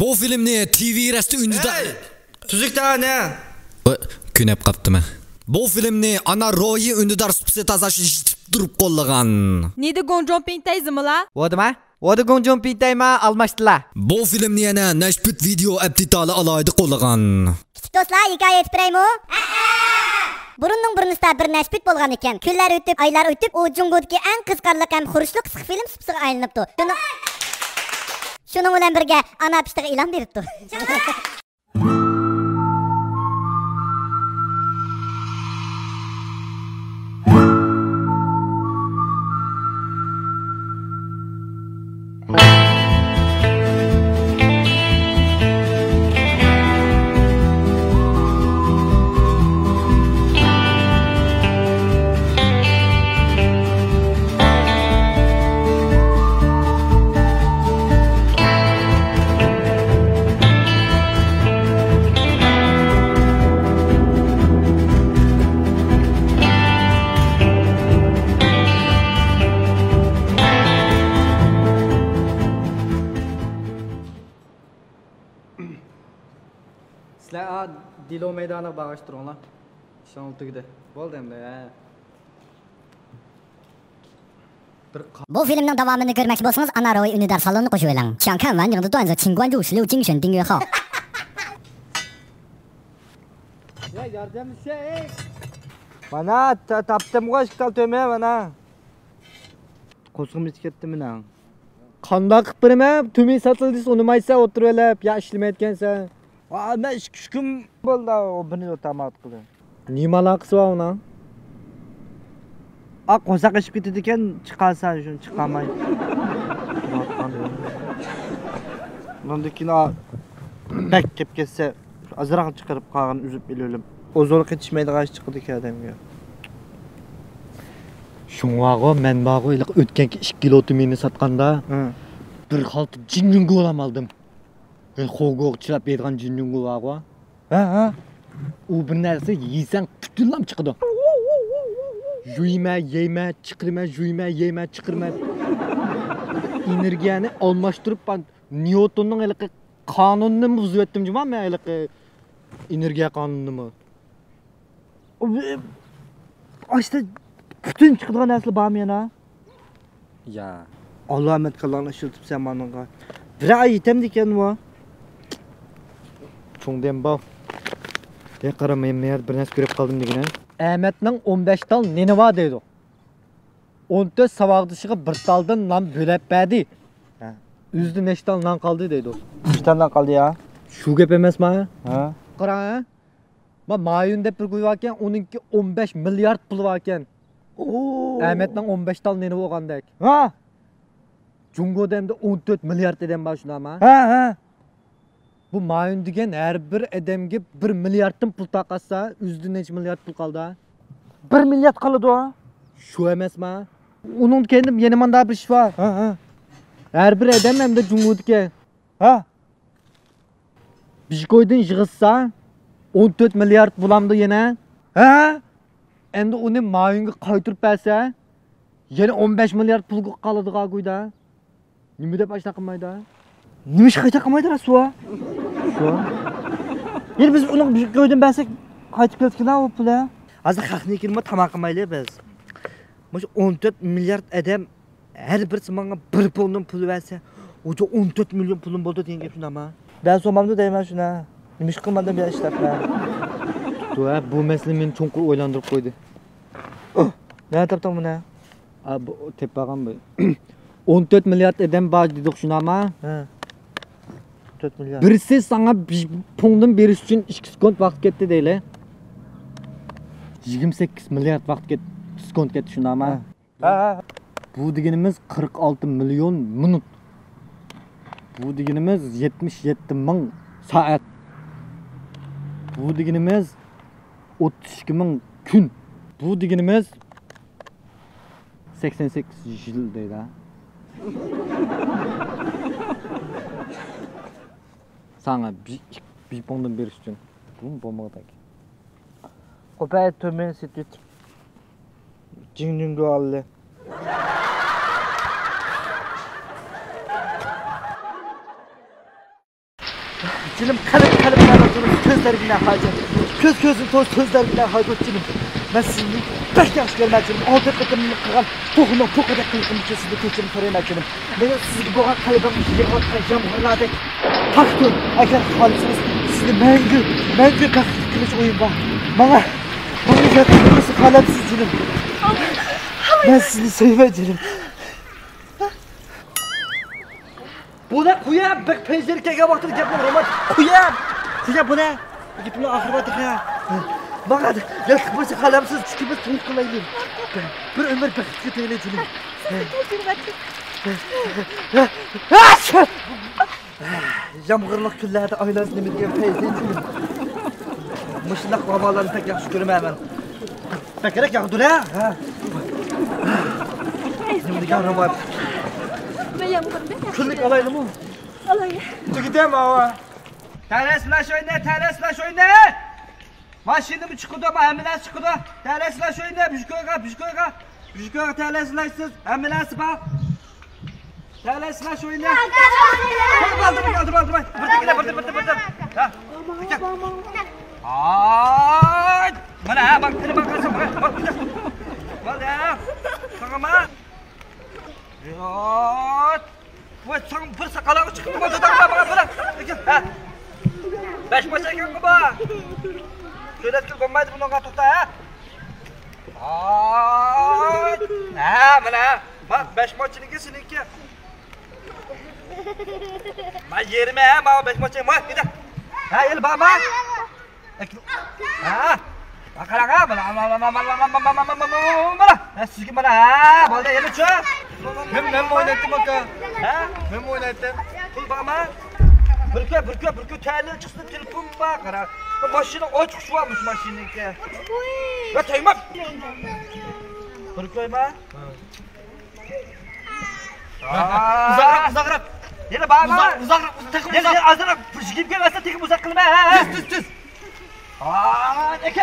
Bu filmni TV rasti ünlüda... Tuzukda ne? Künep qaptimi. Bu filmni ana Roy ünlüdar süpse tazaşı durup qollagan. Neydi Gonjon Pintayzımı la? Oda Gonjon Pintayma almıştılar. Bu filmni yana Nashput video aptitali alaydı qollagan. Kichik do'stlar, hikoya aytib beraymi? Burunning burnusida bir nashput bo'lgan ekan. Kunlar o'tib, oylar o'tib, u Jungodagi eng qiziqarli ham xurushli qisqa film supsiga aylanibdi. Shuning bilan birga ana pishtiga e'lon beribdi. Sizlar Dilo maydoniga bag'ishtiringlar. Ishon tugdi. Bo'ldi endi. Bu filmning davomini ko'rmoqchi bo'lsangiz, ana Roy ünlüdar salonni qo'shib oling. 想看完整的段子，请关注16精选订阅号。 Ya yardım şey. Mana tapdım qo'shqal töme mana. Qo'zg'im ketdi mina. Qanday qilib beraman? Töme satildi, unmaysa o'tirib olib, ya ishlamayotgansan. Men 2-3 kun bo'ldi, o buni o'tamat qildi. Nima aloqasi bor uni? Qo'saq ishib ketdi ekan, chiqarsan, shuni chiqarmay. Bundan keyin bak kelib ketsa, azroq chiqarib qolgan uzib berilib. O'zini ketishmaydigan ish chiqdi ekan odamga. Shunga men bag'o o'tganki 2 kilo tumini sotganda, bir xalta jinjungu olam oldim. Xo'goq chilab bergan jinjungu bag'o. Ha. U bir narsa yesang putulam chiqdi. Yuyma, yeyma, chiqirma, yuyma, yeyma, chiqirma. Energiyani almashtirib, Newtonning qonunini buzib o'tdim-jima men energiya qonunini. Ashta butun chiqadigan narsa bormi yana? Ya. Alloh rahmat qilgan ishiltibsan menga. Bir oy yetamdi ekan bu. Cho'ngdan bor. Qaramayman, men bir narsa ko'rib qoldim degan. Ahmetning 15 tal neni bor deydi. 14 savog'dishiga bir taldan non bo'lib berdi. Üzde neçtal nan kaldı deydi. 3 tane kaldı ya. Şu gap emasmi? Ha. Qara. Mayun deb bir qo'yarkan, onunki 15 milyard pul bor ekan. Ahmetning 15 tal neni bo'lgandek. Ha. Jungoda endi 14 milyard odam bor shundami? Ha. Bu Mayun degan har bir odamga 1 milyarddan pul taqatsa, üzde necha milyard pul qoldi? 1 milyard qoladi o. Shu emasmi? Uning kendim yana manda bir ish bor. Ha. Her bir adam hem de Cumhuriyet'e. Ha? Bitcoin'den yığılsa 14 milyar bulamdı yine. Ha? Hem de onu mayınga qaytırıp verse yine 15 milyar pul qaladı qo'yda. Nima deb ashna qilmaydi? Nima ish qayta qilmaydi rasvo? Shu. Yer biz uni Bitcoin'dan bersak qaytib ketgan o pul. Hozir xalqni kelma tamom qilmayli biz. Mana 14 milyard adam her birisi bana 1 pulun pulu verse, oca 14 milyon pulun buldu diyen gep şuna ama. Ben sormamda deyim şuna. Nimiş kılmadan bir işletme. Bu mesele beni çok oylandırıp koydu. Ne yaptın bunu? Bu tepağım bu. 14 milyar edem bağ dedik şuna ama. 14 milyar. Birisi sana bir pulun beriş için 2 sekund vaqt ketdi deyli. 28 milyar vaqt ketdi, sekund ketdi şuna ama. Ha. Bu degenimiz 46 milyon minut. Bu degenimiz 77 bin saat. Bu degenimiz 32 bin gün. Bu degenimiz 88 yıl deydi ha. Sana bir pondun beriş için. Bu mu bombadak? Kopaya tömen sütüt. Cingin doğalı. Canım kalıp anlatırım sözler bilen hacı. Gözün toz sözler bilen hacı canım. Ben sizni pek yaxşı görməcəyim. Altı qıtımını qıran, toxunun bu qədər qılqım içəsində keçirib törəməcəyim. Mənim sizi bu qəlbim yığıb qıcam hırladı. Taktır, əgər xalısınız, sizi məngü bəxt qılış oyun var. Bana yatırması xaləmsiz canım. Ben sizi sevəcəyim. Bu ne kuyam? Bak pencereye baktım yapma roman. Kuyam. Bu ne? Gittim ahırda ya. Bak hadi. Ya kıpırsa kalemsiz çıkıp soğuk kılayım. Bir ömür bakıp gideceğim. Yağmurluk küllerde aylar demirgen peyzeyim. Mışınlak havalarını pek yaxşı görmem ben. Bekerek yağdır ya. Şimdi gel roman. Külük alaylı mı? Alayım. Gidem hava. Teresleş oyna. Maşını mı çıkıdı ama ambulans çıkıdı. Teresleş oyna, Büşkoyga teresleşsiz, ambulans bak. Teresleş oyna. Kaldır. Bırdı. Ha. Ay! Mana ha, bak seni bakarsın. Bak. Bak ya. Sakama. Yok. Bu sen bir sakala çıktı mı da bak. Ha. Beş başa gel baba. Şöyle tut bombayı bunu katı ha. Ay! Ha, mana. Bak beş maçını seninki. Ma yerime ha, ma beş maçı mı? Gidin. Ha, el baba. Ha. Bakalım ha, bana. Sizgi bana ha, balda yeri çö. Ben oynattım bak ha. Ben oynattım. Kul bana. Bırkı terli çıksın telefon bak ara. Maşını açık şu varmış maşinninki. Ya taymam. Bırkı ma. Uzakrak. Yine baba. Uzakrak. Yine azırak fışkip gelmezse tekim uzak kılma ha. Düz. Aa, ne ki?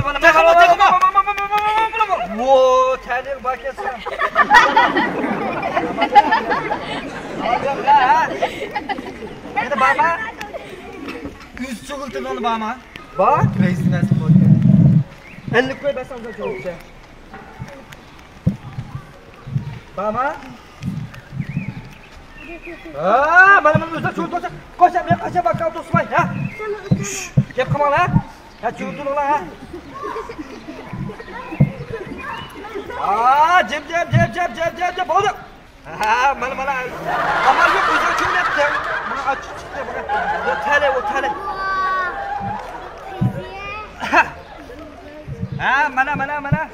Bana takma. Wo, terli bak ya sen. Hadi baba. Yüz çokultun onu baba. Bak. Reisin nasıl bakıyor? 50 koy ben sana çok şey. Baba. Bana üstüne çocuk koşa bak kaldı Osman ha. Gel kamal ha. Ya çocuk lan ha. Cem oldu. Ha bana. Amal yok özel çöl yaptım. Bana açık çıktı bana. O tale. Ha mana.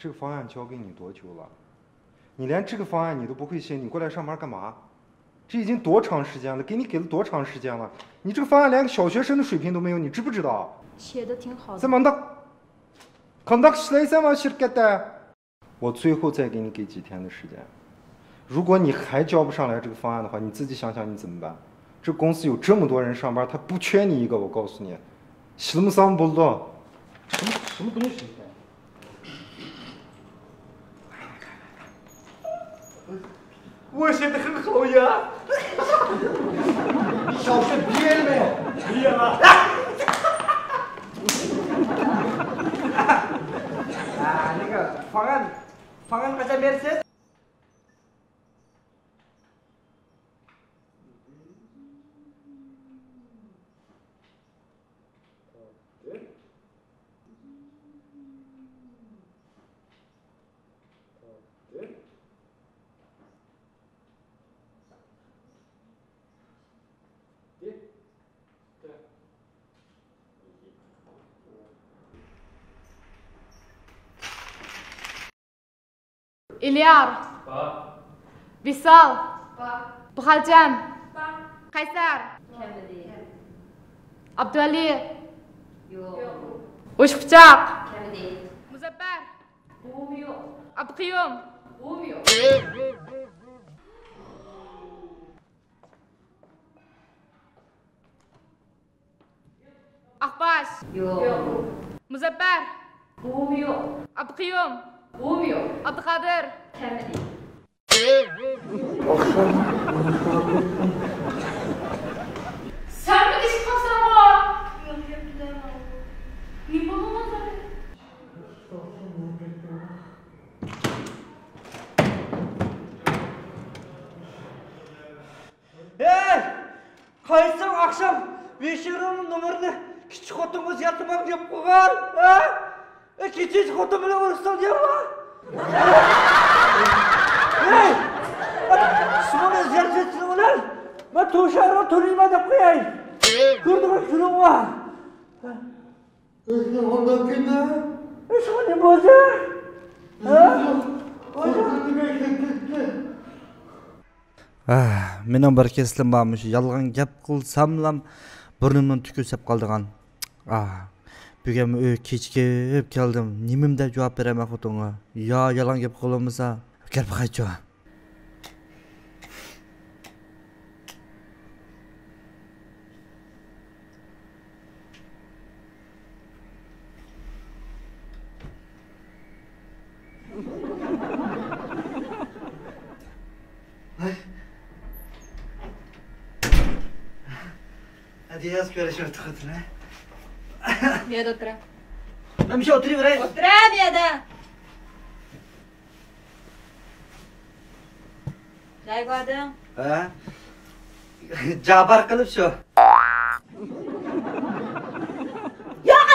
这个方案交给你多久了？你连这个方案你都不会写，你过来上班干嘛？这已经多长时间了？给你给了多长时间了？你这个方案连个小学生的水平都没有，你知不知道？写的挺好的。 Sen qandaq ishlaysanmi shirkatda? 我最后再给你给几天的时间。如果你还交不上来这个方案的话，你自己想想你怎么办？这公司有这么多人上班，他不缺你一个，我告诉你。什么桑不知什么东西？我现在很好呀。你小学毕业了没有？毕业了。那个方案还在面前。İlyar. Visal. Bukhalcan. Kaysar. Abdüali. Uşbıçak. Muzaffer. Abdüqiyum. Akbaş. Muzaffer. Abdüqiyum. Abdülkadir. Sen mi dişi kapsana bu? Yok bilemem. Niye bulunmaz öyle? Hey! Qaysan akşam 5 euronun numarını küçük xotin o'zgartirmam deb qo'ygan, ha? Kichik xotin bilan urushsan deyapman. Hey! Shuni o'zgartirsin ular. Men to'sharni to'layman deb qo'yay. Ko'rdingmi shuni? O'zing ondan kunda. Shuni bo'ldi. Ha? Mening bir keslim bormish, yolg'on gap qilsamlam burnimdan tukusab qoldigan. Bugun kechikib keldim. Nimimda javob beraman xotinga? Yo, yolg'on gap qilmasa, kelib qaytcho. Hadi yaz görüşürüz tıkıtına. Niye de otura? Ben bir şey oturayım oraya. Otura niye de? Ne koydun? Ha? Cabar kılıp şu. Yok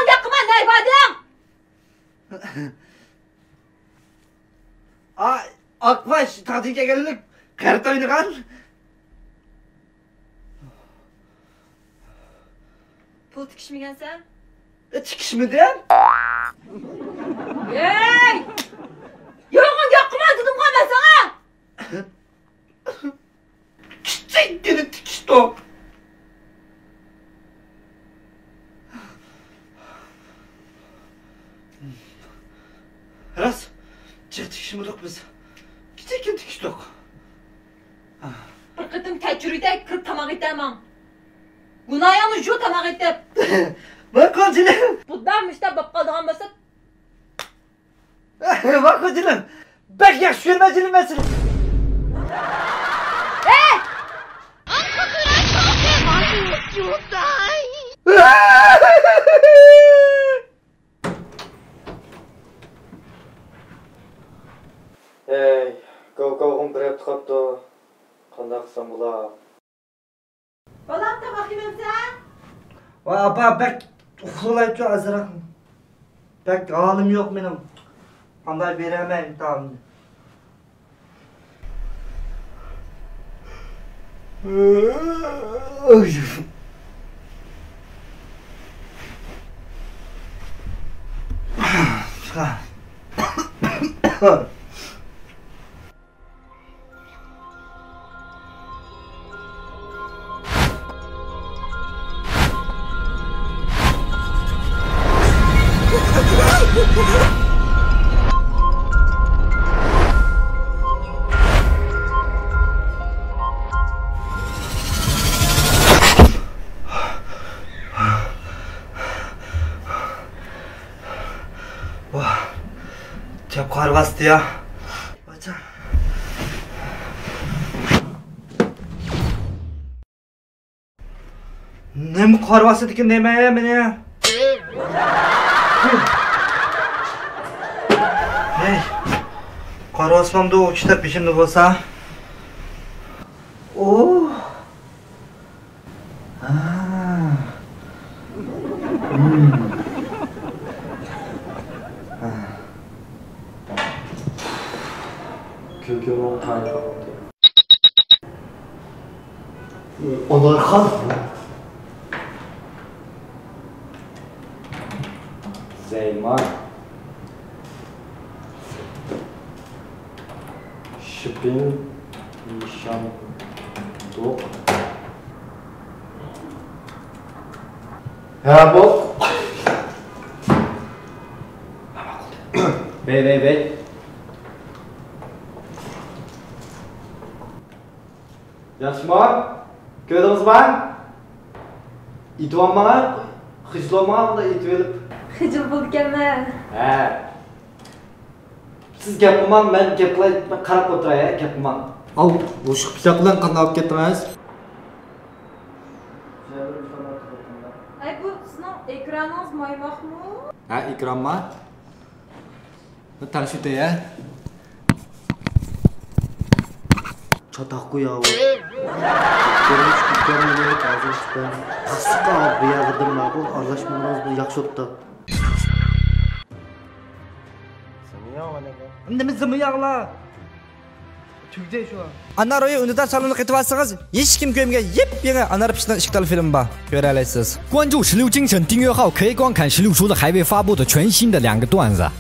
yakma ne koydun? Akbaş tatilge geldik. Kart oynayan. Pul tikişmegen sen? Çıkışmadı. Hey! Yok yakma dedim ben sana. Küçük gelin tikişti o. Ras. Tikişmedik biz. Küçük gelin tikiştik. Bir kıtım tecrüde kırk tamak edemem. Günahımı şu tamak edip. Bak hocam. Bundanmış da bakkal basit. Bak hocam. Bek yak sürmecilim mesela. Hey, go bir kaptı. Kandaksan bula. Balam da bakayım sen. Vay apa bek ufulayıp çok azırak. Bek halim yok benim. Kanday veremem tamam. 와, 제가 과를 봤을 때야. 맞아. Nem 과를 봤을 때 내매 그냥. 에이, 과를 봤으면도 진짜 비신도 보사. 오. 아. 결혼 다 해봤는데. 오늘 한. Zeymar. Şüphin. Nişan. Dok. Ya bu. Bey. Yaşmar. Gördünüz mü? İtvanma. Hıçlama da itvelip. Hıcıl bul gelme. He. Siz gap qilmang, men gap qilay, qarab o'tiray, gap qilmang. Al, o'sha pichoq bilan qanday olib ketdingiz? Ay bu sizning ekranınız maymoq mu? Ha, ikramma. Tanishdi ya. Çatak ya. Görmüş görmeyerek azıcık. Qısqa bu yağdım ma bu aralashmamiz bu yaxshi o'tdi. Nimasi yağla? Tugday shu. Anaro'yu undidar salonini qaytib hech kim ko'rmagan yep-yangi Anar Pishdan 2 tal film bor. Ko'ra olasiz. 关注16精神订阅号，可以观看16叔的还未发布的全新的2个段子。